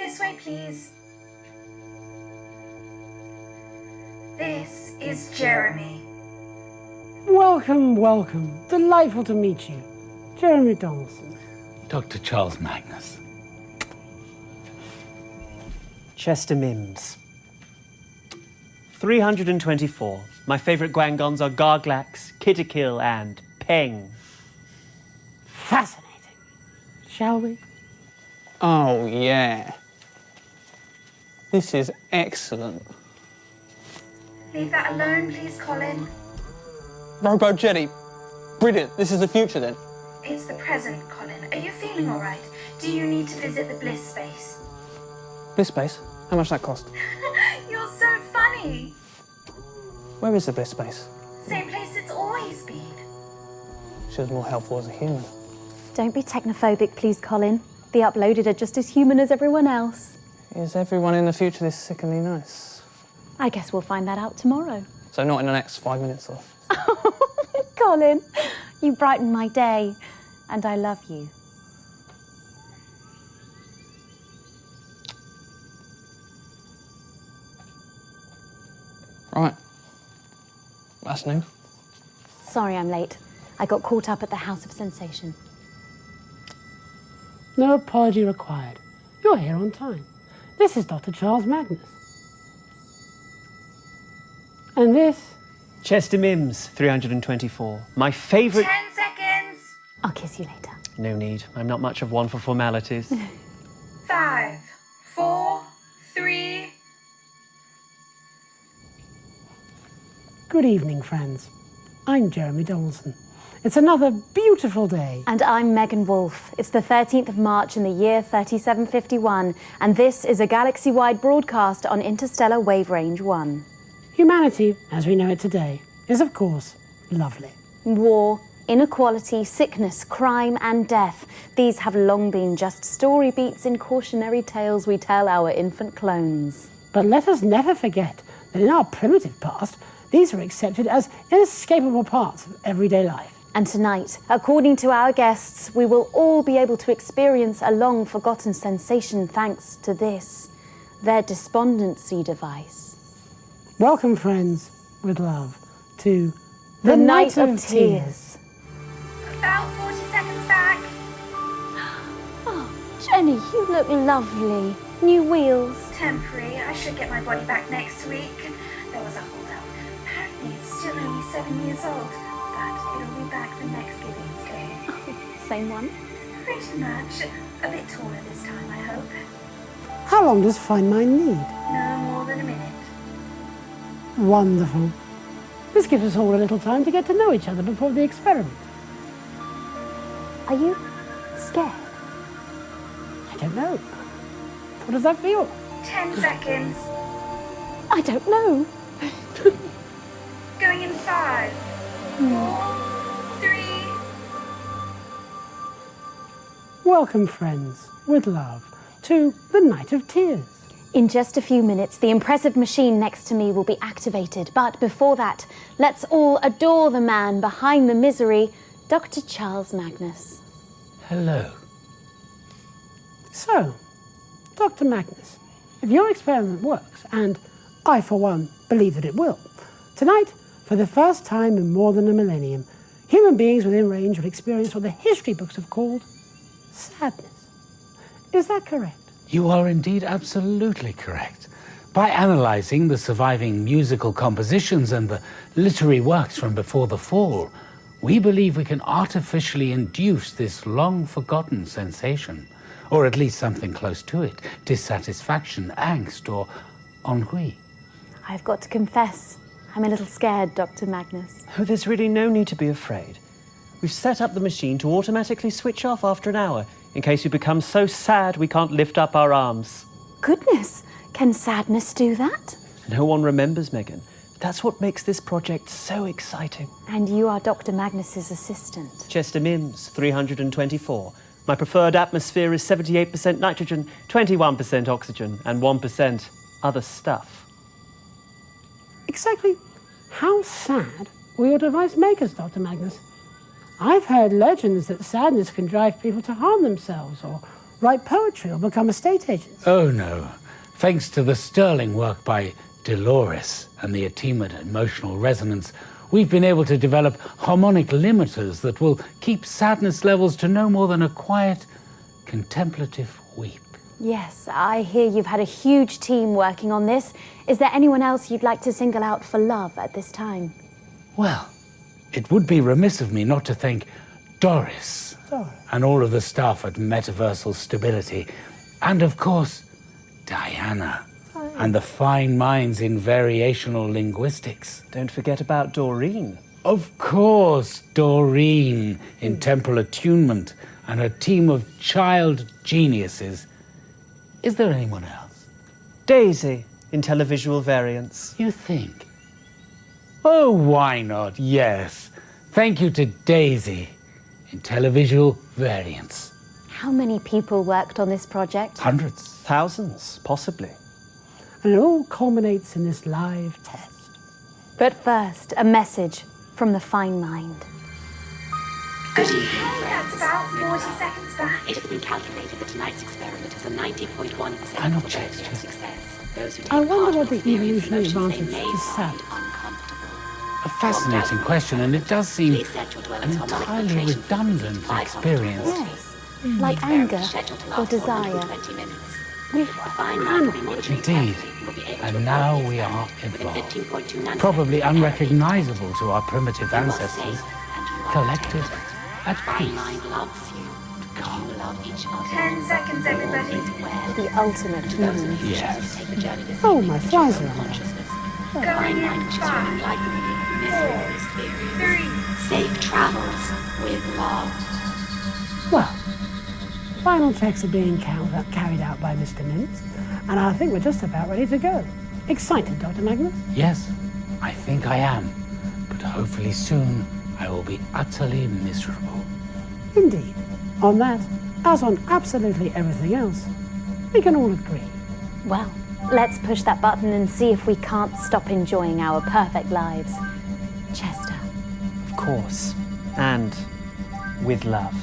This way, please. This is Jeremy. Welcome, welcome. Delightful to meet you. Jeremy Donaldson. Dr. Charles Magnus. Chester Mims. 324. My favourite Gwangons are Garglax, Kitterkill and Peng. Fascinating. Shall we? Oh, yeah. This is excellent. Leave that alone, please, Colin. Robo Jetty. Brilliant. This is the future, then. It's the present, Colin. Are you feeling all right? Do you need to visit the bliss space? Bliss space? How much that cost? You're so funny. Where is the bliss space? Same place it's always been. She was more helpful as a human. Don't be technophobic, please, Colin. The uploaded are just as human as everyone else. Is everyone in the future this sickeningly nice? I guess we'll find that out tomorrow. So not in the next 5 minutes or... Colin, you brighten my day, and I love you. Right. That's new. Sorry I'm late. I got caught up at the House of Sensation. No apology required. You're here on time. This is Dr. Charles Magnus. And this? Chester Mims, 324. My favourite... 10 seconds. I'll kiss you later. No need. I'm not much of one for formalities. 5, 4, 3. Good evening, friends. I'm Jeremy Donaldson. It's another beautiful day. And I'm Megan Wolfe. It's the 13th of March in the year 3751, and this is a galaxy-wide broadcast on Interstellar Wave Range 1. Humanity, as we know it today, is of course lovely. War, inequality, sickness, crime and death. These have long been just story beats in cautionary tales we tell our infant clones. But let us never forget that in our primitive past, these were accepted as inescapable parts of everyday life. And tonight, according to our guests, we will all be able to experience a long-forgotten sensation thanks to this, their despondency device. Welcome, friends, with love, to The Night of Tears. About 40 seconds back. Oh, Jenny, you look lovely. New wheels. Temporary. I should get my body back next week. There was a holdup. Apparently it's still only 7 years old, but it'll be back the next Giving's Day. Same one. Pretty much. A bit taller this time, I hope. How long does Find Mine need? No more than a minute. Wonderful. This gives us all a little time to get to know each other before the experiment. Are you scared? I don't know. What does that feel? 10 seconds. I don't know. Going in 5, 4, 3. Welcome, friends, with love, to the Night of Tears. In just a few minutes, the impressive machine next to me will be activated. But before that, let's all adore the man behind the misery, Dr. Charles Magnus. Hello. So, Dr. Magnus, if your experiment works, and I, for one, believe that it will, tonight, for the first time in more than a millennium, human beings within range will experience what the history books have called sadness. Is that correct? You are indeed absolutely correct. By analysing the surviving musical compositions and the literary works from before the fall, we believe we can artificially induce this long-forgotten sensation, or at least something close to it, dissatisfaction, angst, or ennui. I've got to confess, I'm a little scared, Dr. Magnus. Oh, there's really no need to be afraid. We've set up the machine to automatically switch off after an hour, in case we become so sad we can't lift up our arms. Goodness, can sadness do that? No one remembers, Megan. That's what makes this project so exciting. And you are Dr. Magnus's assistant. Chester Mims, 324. My preferred atmosphere is 78% nitrogen, 21% oxygen, and 1% other stuff. Exactly how sad will your device make us, Dr. Magnus? I've heard legends that sadness can drive people to harm themselves or write poetry or become estate agents. Oh no. Thanks to the sterling work by Dolores and the Atimid emotional resonance, we've been able to develop harmonic limiters that will keep sadness levels to no more than a quiet, contemplative weep. Yes, I hear you've had a huge team working on this. Is there anyone else you'd like to single out for love at this time? Well, it would be remiss of me not to thank Doris and all of the staff at Metaversal Stability, and of course, Diana and the fine minds in variational linguistics. Don't forget about Doreen. Of course, Doreen in temporal attunement and her team of child geniuses. Is there anyone else? Daisy in televisual variants. You think? Oh, why not? Yes. Thank you to Daisy in televisual variants. How many people worked on this project? Hundreds. Thousands, possibly. And it all culminates in this live test. But first, a message from the fine mind. Good evening, That's friends. about 40 seconds back. It has been calculated that tonight's experiment has a 90.1% Final probability checks, of Jess. success. Those who take I wonder part what will the experience evolutionary emotions they advantage may to find sadness. uncomfortable. A fascinating question, and it does seem Please set your an dwelling's harmonic entirely filtration redundant frequency to experience. Yes, like anger or desire. 20 minutes. We The fine mind will be monitoring Indeed. carefully and will be able to And report now the we are experiment within evolved. 15.2 nanoseconds. Probably unrecognizable to our primitive You are ancestors, safe and you are collected protected. at Fine peace. mind loves you. You love each other. 10 seconds, everybody. Always aware. The ultimate To those of humans. you who Yes. choose to take the journey this Oh, evening my into flies your are on. consciousness. The Going fine in mind wishes you 5, enlightenment, miseries, theories, 3. safe travels with love. Well, final checks are being carried out by Mr. Mintz, and I think we're just about ready to go. Excited, Dr. Magnus? Yes, I think I am. But hopefully soon I will be utterly miserable. Indeed. On that, as on absolutely everything else, we can all agree. Well, let's push that button and see if we can't stop enjoying our perfect lives. Chester. Of course. And with love.